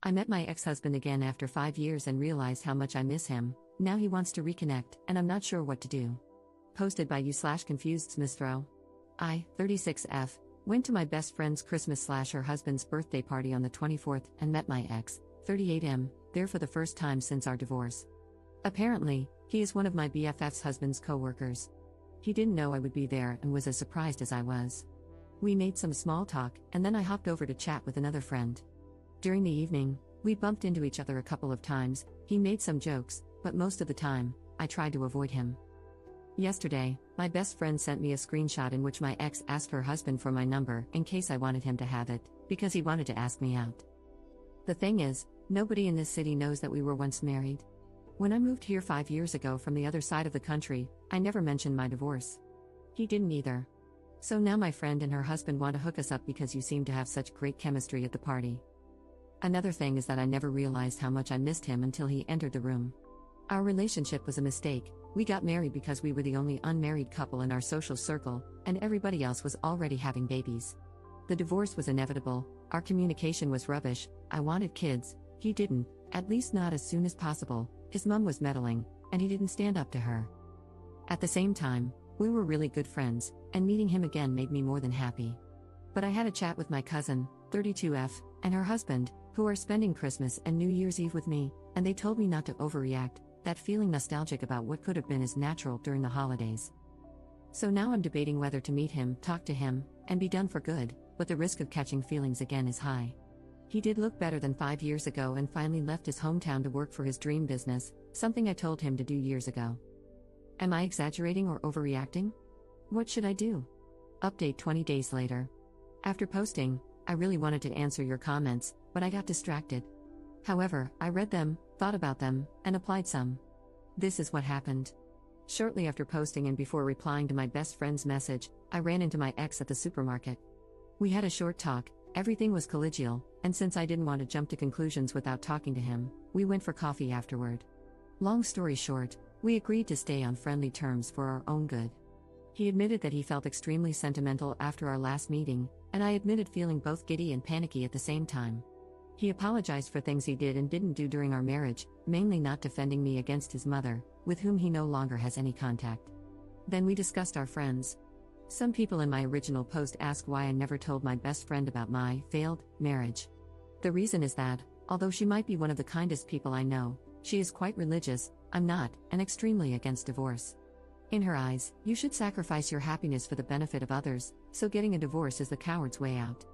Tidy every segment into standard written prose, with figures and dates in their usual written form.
I met my ex-husband again after 5 years and realized how much I miss him. Now he wants to reconnect, and I'm not sure what to do. Posted by you/confused Smithrow. I, 36F, went to my best friend's Christmas/her husband's birthday party on the 24th and met my ex, 38M, there for the first time since our divorce. Apparently, he is one of my BFF's husband's co-workers. He didn't know I would be there and was as surprised as I was. We made some small talk, and then I hopped over to chat with another friend. During the evening, we bumped into each other a couple of times. He made some jokes, but most of the time, I tried to avoid him. Yesterday, my best friend sent me a screenshot in which my ex asked her husband for my number in case I wanted him to have it, because he wanted to ask me out. The thing is, nobody in this city knows that we were once married. When I moved here 5 years ago from the other side of the country, I never mentioned my divorce. He didn't either. So now my friend and her husband want to hook us up because you seem to have such great chemistry at the party. Another thing is that I never realized how much I missed him until he entered the room. Our relationship was a mistake. We got married because we were the only unmarried couple in our social circle, and everybody else was already having babies. The divorce was inevitable, our communication was rubbish, I wanted kids, he didn't, at least not as soon as possible, his mom was meddling, and he didn't stand up to her. At the same time, we were really good friends, and meeting him again made me more than happy. But I had a chat with my cousin, 32F, and her husband, who are spending Christmas and New Year's Eve with me, and they told me not to overreact. That feeling nostalgic about what could have been is natural during the holidays. So now I'm debating whether to meet him, talk to him, and be done for good, but the risk of catching feelings again is high. He did look better than 5 years ago and finally left his hometown to work for his dream business, something I told him to do years ago. Am I exaggerating or overreacting? What should I do? Update 20 days later. After posting, I really wanted to answer your comments, but I got distracted. However, I read them, thought about them, and applied some. This is what happened. Shortly after posting and before replying to my best friend's message, I ran into my ex at the supermarket. We had a short talk, everything was collegial, and since I didn't want to jump to conclusions without talking to him, we went for coffee afterward. Long story short, we agreed to stay on friendly terms for our own good. He admitted that he felt extremely sentimental after our last meeting, and I admitted feeling both giddy and panicky at the same time. He apologized for things he did and didn't do during our marriage, mainly not defending me against his mother, with whom he no longer has any contact. Then we discussed our friends. Some people in my original post asked why I never told my best friend about my failed marriage. The reason is that, although she might be one of the kindest people I know, she is quite religious, I'm not, and extremely against divorce. In her eyes, you should sacrifice your happiness for the benefit of others, so getting a divorce is the coward's way out.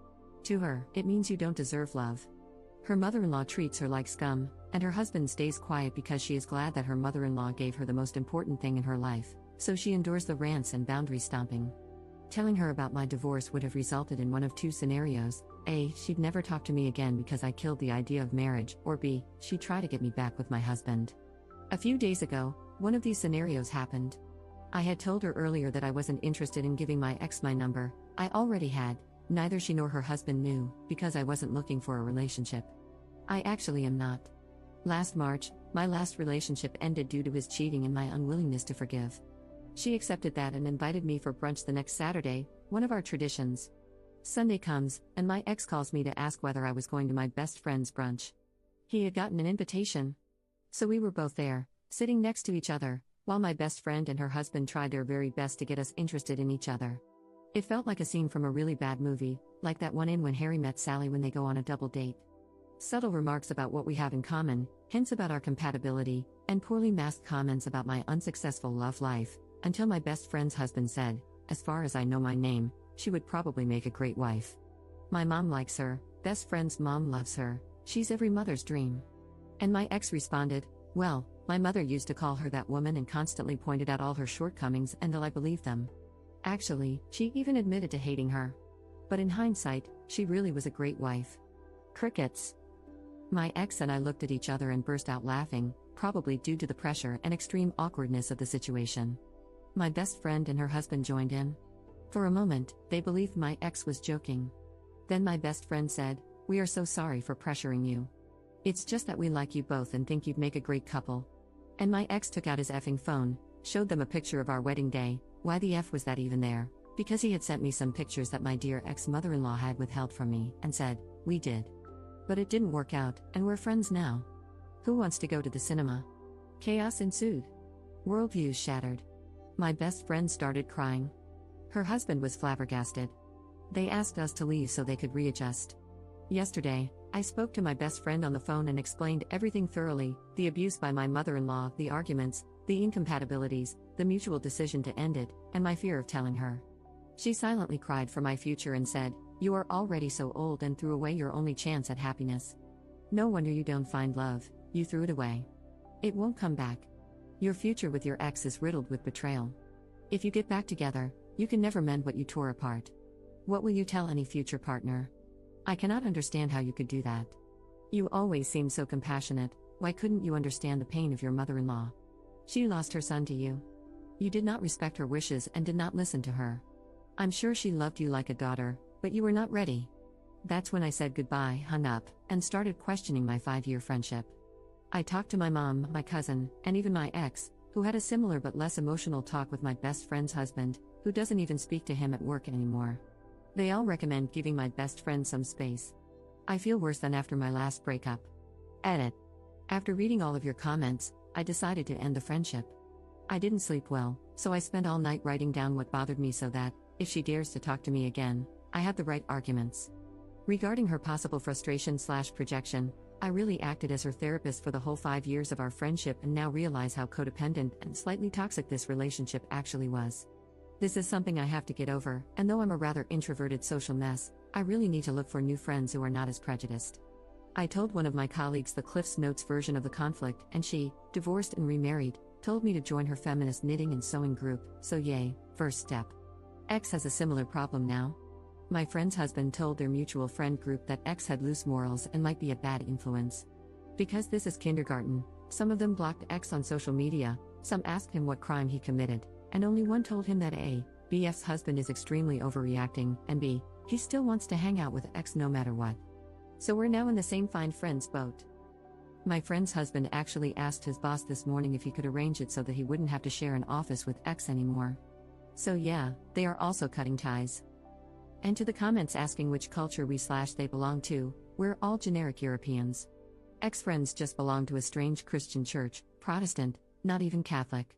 To her, it means you don't deserve love. Her mother-in-law treats her like scum, and her husband stays quiet because she is glad that her mother-in-law gave her the most important thing in her life, so she endures the rants and boundary stomping. Telling her about my divorce would have resulted in one of two scenarios: A, she'd never talk to me again because I killed the idea of marriage, or B, she'd try to get me back with my husband. A few days ago, one of these scenarios happened. I had told her earlier that I wasn't interested in giving my ex my number. I already had. Neither she nor her husband knew, because I wasn't looking for a relationship. I actually am not. Last March, my last relationship ended due to his cheating and my unwillingness to forgive. She accepted that and invited me for brunch the next Saturday, one of our traditions. Sunday comes, and my ex calls me to ask whether I was going to my best friend's brunch. He had gotten an invitation. So we were both there, sitting next to each other, while my best friend and her husband tried their very best to get us interested in each other. It felt like a scene from a really bad movie, like that one in When Harry Met Sally when they go on a double date. Subtle remarks about what we have in common, hints about our compatibility, and poorly masked comments about my unsuccessful love life, until my best friend's husband said, "As far as I know my name, she would probably make a great wife. My mom likes her, best friend's mom loves her, she's every mother's dream." And my ex responded, "Well, my mother used to call her that woman and constantly pointed out all her shortcomings until I believed them. Actually, she even admitted to hating her. But in hindsight, she really was a great wife." Crickets. My ex and I looked at each other and burst out laughing, probably due to the pressure and extreme awkwardness of the situation. My best friend and her husband joined in. For a moment, they believed my ex was joking. Then my best friend said, "We are so sorry for pressuring you. It's just that we like you both and think you'd make a great couple." And my ex took out his effing phone, showed them a picture of our wedding day. Why the F was that even there? Because he had sent me some pictures that my dear ex-mother-in-law had withheld from me, and said, "We did." But it didn't work out, and we're friends now. Who wants to go to the cinema? Chaos ensued. Worldviews shattered. My best friend started crying. Her husband was flabbergasted. They asked us to leave so they could readjust. Yesterday, I spoke to my best friend on the phone and explained everything thoroughly: the abuse by my mother-in-law, the arguments, the incompatibilities, the mutual decision to end it, and my fear of telling her. She silently cried for my future and said, "You are already so old," and threw away your only chance at happiness. No wonder you don't find love, you threw it away. It won't come back. Your future with your ex is riddled with betrayal. If you get back together, you can never mend what you tore apart. What will you tell any future partner? I cannot understand how you could do that. You always seem so compassionate. Why couldn't you understand the pain of your mother-in-law? She lost her son to you. You did not respect her wishes and did not listen to her. I'm sure she loved you like a daughter, but you were not ready. That's when I said goodbye, hung up, and started questioning my 5-year friendship. I talked to my mom, my cousin, and even my ex, who had a similar but less emotional talk with my best friend's husband, who doesn't even speak to him at work anymore. They all recommend giving my best friend some space. I feel worse than after my last breakup. Edit. After reading all of your comments, I decided to end the friendship. I didn't sleep well, so I spent all night writing down what bothered me so that, if she dares to talk to me again, I had the right arguments. Regarding her possible frustration/projection, I really acted as her therapist for the whole 5 years of our friendship and now realize how codependent and slightly toxic this relationship actually was. This is something I have to get over, and though I'm a rather introverted social mess, I really need to look for new friends who are not as prejudiced. I told one of my colleagues the Cliff's Notes version of the conflict, and she, divorced and remarried, told me to join her feminist knitting and sewing group, so yay, first step. X has a similar problem now. My friend's husband told their mutual friend group that X had loose morals and might be a bad influence. Because this is kindergarten, some of them blocked X on social media, some asked him what crime he committed, and only one told him that A, BF's husband is extremely overreacting, and B, he still wants to hang out with X no matter what. So we're now in the same find friends boat. My friend's husband actually asked his boss this morning if he could arrange it so that he wouldn't have to share an office with X anymore. So yeah, they are also cutting ties. And to the comments asking which culture we/they belong to, we're all generic Europeans. X friends just belong to a strange Christian church, Protestant, not even Catholic.